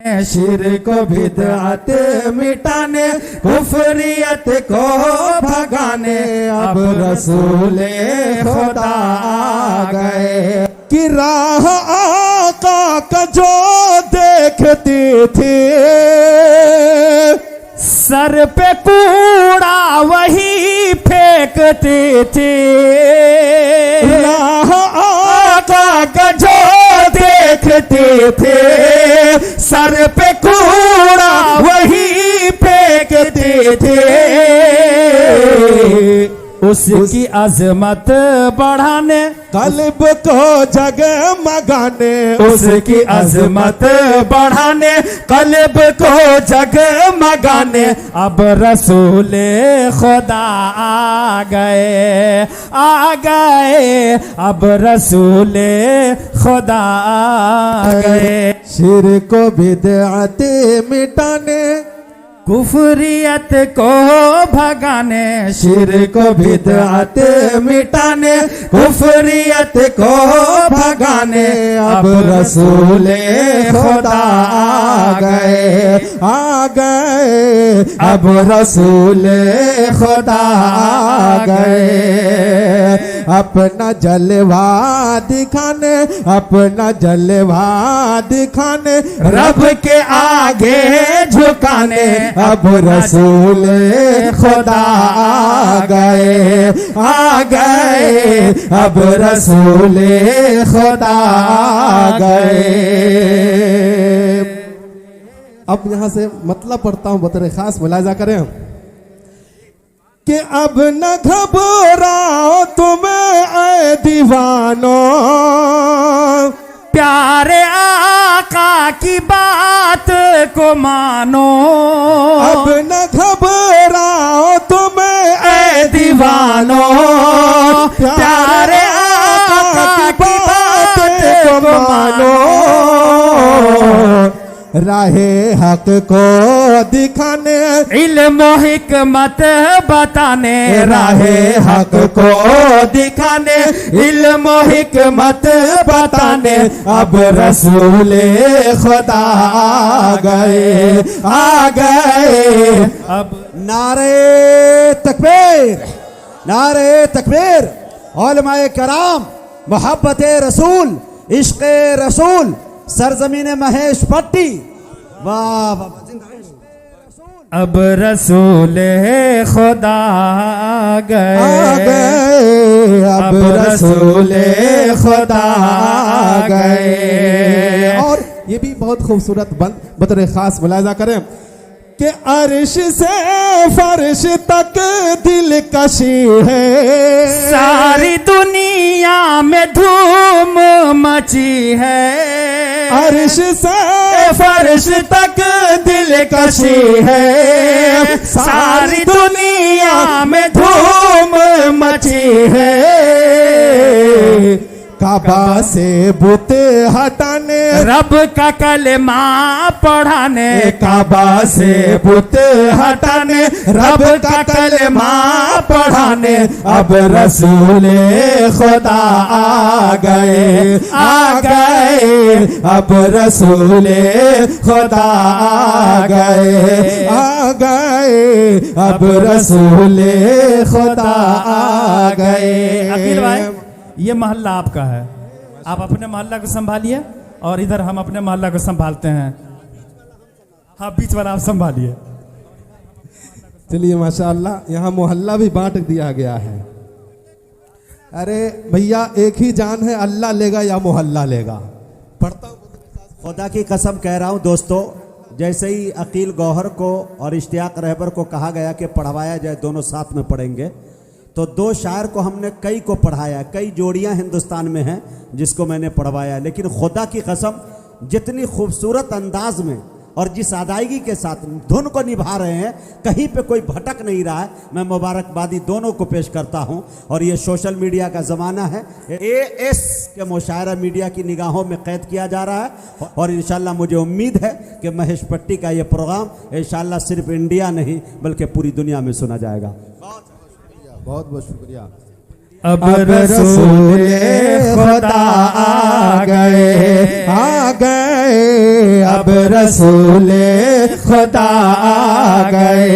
शिर्क बिदअत मिटाने कुफरियत को भगाने अब रसूले खुदा आ गए। कि राह आका का जो देखती थी सर पे कूड़ा वही फेंकती थी। राह आका का जो देखते थे सर पे कूड़ा वही फेंकते थे। उसकी अजमत बढ़ाने कल्ब को जगमगाने उसकी अजमत बढ़ाने कल्ब को जगमगाने अब रसूले खुदा आ गए अब रसूले खुदा आ गए। शिर्क बिदअत मिटाने कुफरियत को भगाने शिर्क बिदअत मिटाने कुफरियत को भगाने अब रसूले खुदा आ गए अब रसूले खुदा आ गए। अपना जलवा दिखाने अपना जलवा दिखाने रब के आगे झुकाने अब रसूले खुदा आ गए अब रसूले खुदा आ गए। अब यहां से मतलब पढ़ता हूं, बतौर खास मुलाजा करें कि अब न घबराओ तुम ऐ दीवानो प्यारे आका की बात को मानो। अब न घबराओ तुम ऐ दीवानो प्यारे आका की बात को मानो। राहे हक को दिखाने इल्म हिकमत बताने राहे हक को दिखाने इल्म हिकमत बताने अब रसूले खुदा आ गए अब। नारे तकबीर उलमाए कराम मोहब्बत रसूल इश्क़ रसूल सरजमीन महेश पट्टी। वाह अब रसूले खुदा आ गए अब रसूले खुदा आ गए। और ये भी बहुत खूबसूरत बंद बतौर खास मुलाजा करें कि अर्श से फर्श तक दिलकशी है सारी दुनिया में धूम मची है। अर्श से फर्श तक दिलकशी है सारी दुनिया में धूम मची है। काबा से बुत हटाने रब का कलमा पढ़ाने काबा से बुत हटाने रब का कलमा पढ़ाने अब रसूले खुदा आ गए अब रसूले खुदा आ गए अब रसूले खुदा आ गए। अकील भाई ये मोहल्ला आपका है, आप अपने मोहल्ला को संभालिए और इधर हम अपने मोहल्ला को संभालते हैं। हाँ बीच वाला आप संभालिए। चलिए माशाअल्लाह यहाँ मोहल्ला भी बांट दिया गया है। अरे भैया एक ही जान है, अल्लाह लेगा या मोहल्ला लेगा। पढ़ता हूँ, खुदा की कसम कह रहा हूँ दोस्तों, जैसे ही अकील गौहर को और इश्तियाक रहबर को कहा गया कि पढ़वाया जाए, दोनों साथ में पढ़ेंगे, तो दो शायर को हमने कई को पढ़ाया, कई जोड़ियां हिंदुस्तान में हैं जिसको मैंने पढ़वाया, लेकिन खुदा की कसम जितनी खूबसूरत अंदाज में और जिस अदायगी के साथ धुन को निभा रहे हैं, कहीं पे कोई भटक नहीं रहा है। मैं मुबारकबादी दोनों को पेश करता हूं। और ये सोशल मीडिया का ज़माना है, AS के मुशायरा मीडिया की निगाहों में कैद किया जा रहा है। और इंशाल्लाह मुझे उम्मीद है कि महेश पट्टी का ये प्रोग्राम इंशाल्लाह सिर्फ इंडिया नहीं बल्कि पूरी दुनिया में सुना जाएगा। बहुत बहुत शुक्रिया। अब रसूले खुदा आ गए, आ गए, अब रसूले खुदा आ गए।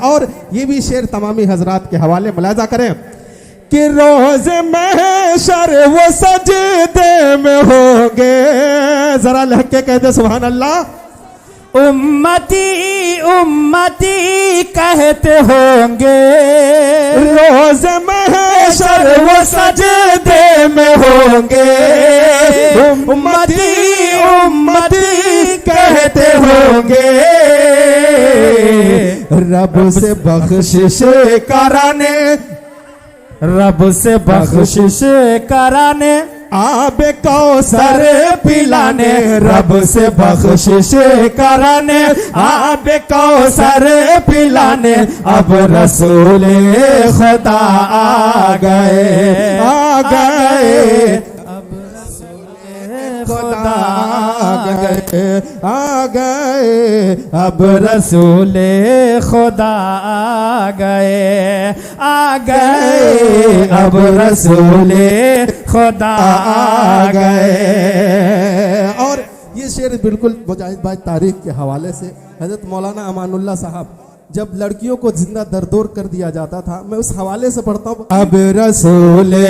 और ये भी शेर तमामी हजरात के हवाले मुलाजा करें कि रोज महशर वो सजदे में होंगे, जरा लहके कहते सुभान अल्लाह। उम्मती उम्मती कहते होंगे, रोज महशर वो सजदे में होंगे, उम्मती उम्मती कहते होंगे। रब से बख्शिश कराने, रब से बख्शिश कराने, आब कौसर पिलाने, रब से बख्शिश कराने, आब कौसर पिलाने, अब रसूले खुदा आ गए, आ गए, अब रसूले खुदा आ गए, आ गए, अब रसूले खुदा आ गए, आ गए, अब रसूले खुदा आ गए। और ये शेर बिल्कुल मुजाहिद भाई तारीख के हवाले से, हजरत मौलाना अमानुल्लाह साहब जब लड़कियों को जिंदा दरदोर कर दिया जाता था, मैं उस हवाले से पढ़ता हूँ। अब रसूले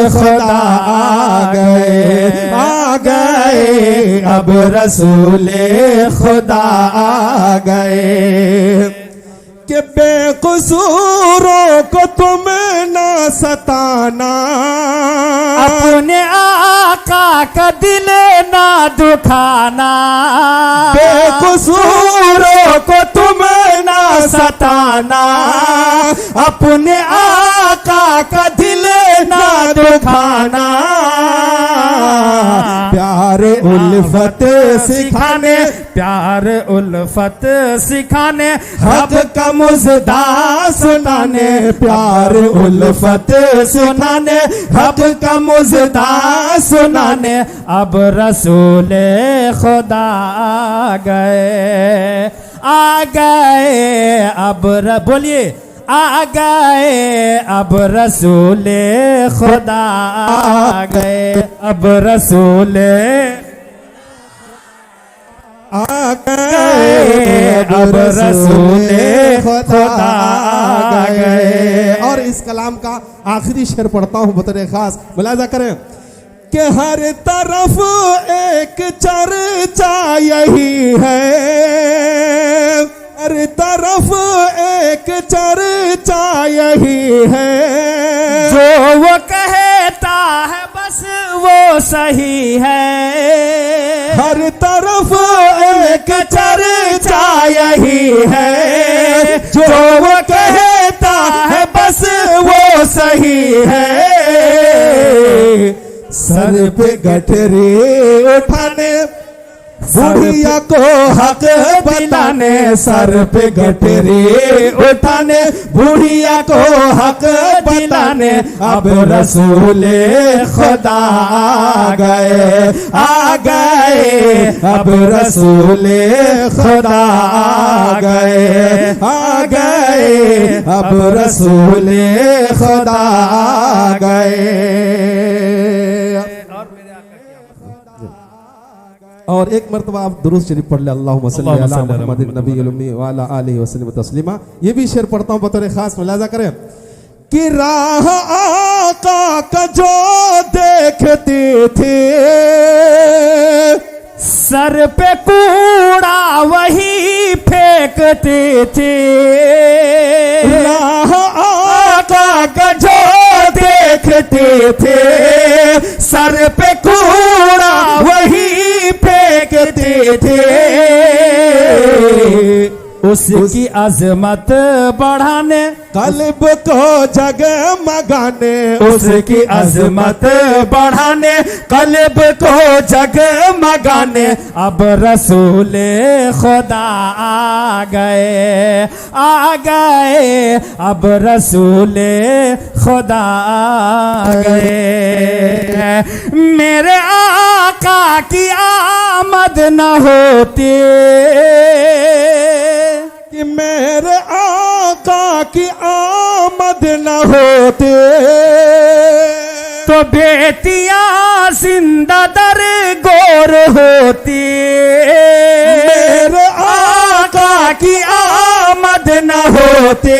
खुदा आ गए, आ गए, अब रसूले खुदा आ गए, कि बेकसूरों को तुम ना सताना, अपने आका का दिल ना दुखाना, बेकसूरों को तुम ना सताना, अपने आका का दिल ना दुखाना, प्यार उल्फत सिखाने, प्यार उल्फत सिखाने, हक का मुजदा सुनाने, प्यार उल्फत सुनाने, हक का मुजदा सुनाने, अब रसूले खुदा आ गए, आ गए, अब बोलिए, आ गए, अब रसूले खुदा आ गए, अब रसूले आ गए, अब रसूले खुदा आ गए। और इस कलाम का आखिरी शेर पढ़ता हूँ बतौर खास, मुलाजा करें कि हर तरफ एक चर्चा यही है, हर तरफ एक चर्चा यही है, जो वो कहता है बस वो सही है, हर तरफ एक चर्चा यही है, जो वो कहता है बस वो सही है, सर पे गठरी उठाने, बुढ़िया को हक बताने, सर पे गठरी उठाने, बुढ़िया को हक बताने, अब रसूले खुदा आ गए, आ गए, अब रसूले खुदा आ गए, आ गए, अब रसूले खुदा आ गए। और एक मरतबा आप दुरूद शरीफ पढ़ ले, अल्लाहुम्मा सल्ली अला मुहम्मदिन नबील उम्मी व अला आलिहि वसल्लम तस्लीमा। ये भी शेर पढ़ता हूँ बतौर खास, मुलाजा करें कि राह आका का जो देखते थे, सर पे कूड़ा वही फेंकते थे, राह आका का जो देखते थे, सर पे कूड़ा वही फेंकते थे, उसकी अजमत बढ़ाने, कल्ब को जगमगाने, उसकी अजमत बढ़ाने, कल्ब को जगमगाने, अब रसूले खुदा आ गए, आ गए, अब रसूले खुदा आ गए, मेरे आका की आमद न होती, कि मेरे आका की आमद न होते तो बेटियां जिंदा दर गोर होती। मेरे आका की आमद न होते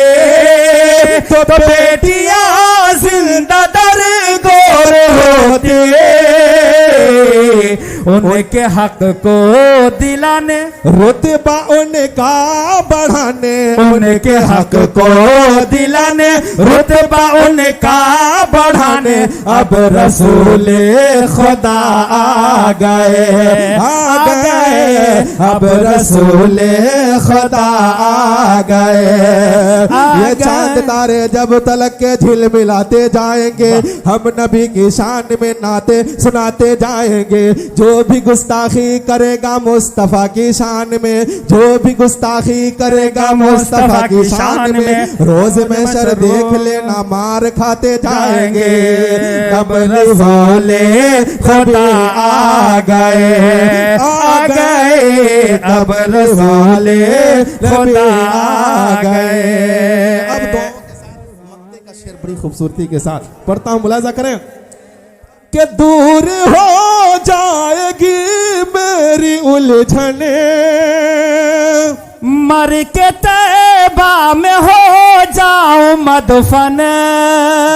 तो बेटियां जिंदा दर गोर होती। उनके हक को दिलाने, रुतबा उनका बढ़ाने, उनके हक को दिलाने, रुतबा उनका बढ़ाने अब रसूले खुदा आ गए, अब रसूले खुदा आ गए। ये चांद तारे जब तलक के झिलमिलाते जाएंगे, हम नबी की शान में नाते सुनाते जाएंगे। जो भी गुस्ताखी करेगा मुस्तफा की शान में, जो भी गुस्ताखी करेगा मुस्तफा की शान में, रोज में शर देख लेना मार खाते जाएंगे। कमली वाले खुदा आ गए, आ गए अब रसूले खुदा आ गए। अब दुआओं के साथ मक्ते का शेर बड़ी खूबसूरती के साथ पढ़ता हूं, मुलाजा करें कि दूर हो जाएगी मेरी उलझने, मर के तैबा में हो जाऊं मदफन।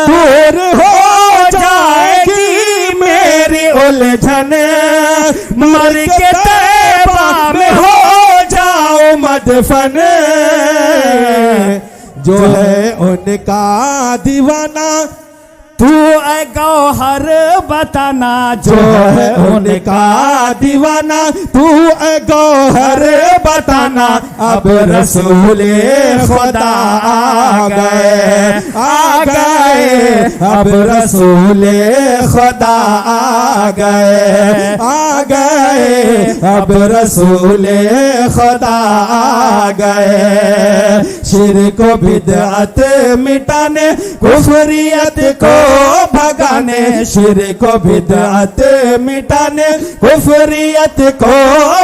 दूर हो जाएगी मेरी उलझन, मर के तैबा में हो जाऊं मदफन। जो है उनका दीवाना, तू ऐ गौहर बताना, जो है उनका दीवाना, तू ऐ गौहर बताना। अब रसूले खुदा आ गए, आ गए अब रसूले खुदा आ गए, आ गए अब रसूले खुदा आ गए। शिर्क को बिदअत मिटाने, कुफरियत को भगाने, शिर्क को बिदअत मिटाने, कुफरियत को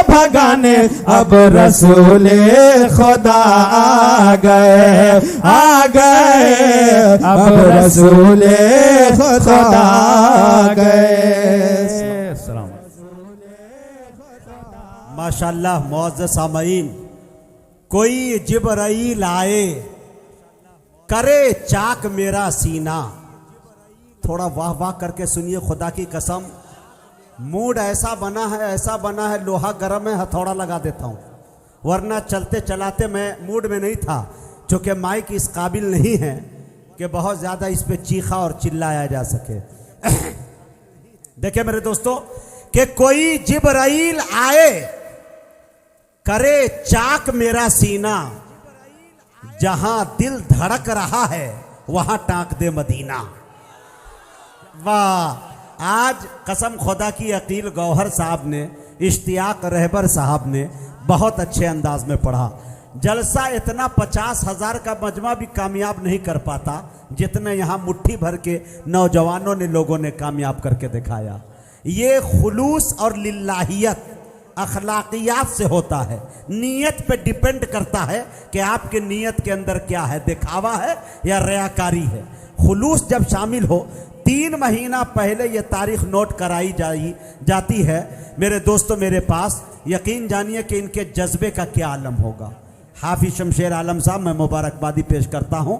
भगाने अब रसूले खुदा आ गए, आ गए अब रसूले खुदा आ गए। माशाल्लाह मौज़ सामईन, कोई जिब्राइल आए करे चाक मेरा सीना। थोड़ा वाह वाह करके सुनिए, खुदा की कसम मूड ऐसा बना है, लोहा गर्म है, हथौड़ा लगा देता हूँ, वरना चलते चलाते मैं मूड में नहीं था, चूँकि माइक इस काबिल नहीं है कि बहुत ज़्यादा इस पे चीखा और चिल्लाया जा सके। देखिए मेरे दोस्तों कि कोई जिब्राइल आए करे चाक मेरा सीना, जहां दिल धड़क रहा है वहां टांक दे मदीना। वाह, आज कसम खुदा की अकील गौहर साहब ने, इश्तियाक रहबर साहब ने बहुत अच्छे अंदाज में पढ़ा। जलसा इतना 50,000 का मजमा भी कामयाब नहीं कर पाता जितने यहाँ मुट्ठी भर के नौजवानों ने, लोगों ने कामयाब करके दिखाया। ये खुलूस और लिल्लाहियत अखलाकियात से होता है, नीयत पे डिपेंड करता है कि आपके नीयत के अंदर क्या है, दिखावा है या रियाकारी है। खुलूस जब शामिल हो, 3 महीना पहले ये तारीख नोट कराई जाती है मेरे दोस्तों मेरे पास, यकीन जानिए कि इनके जज्बे का क्या आलम होगा। हाफिज शमशेर आलम साहब, मैं मुबारकबादी पेश करता हूँ।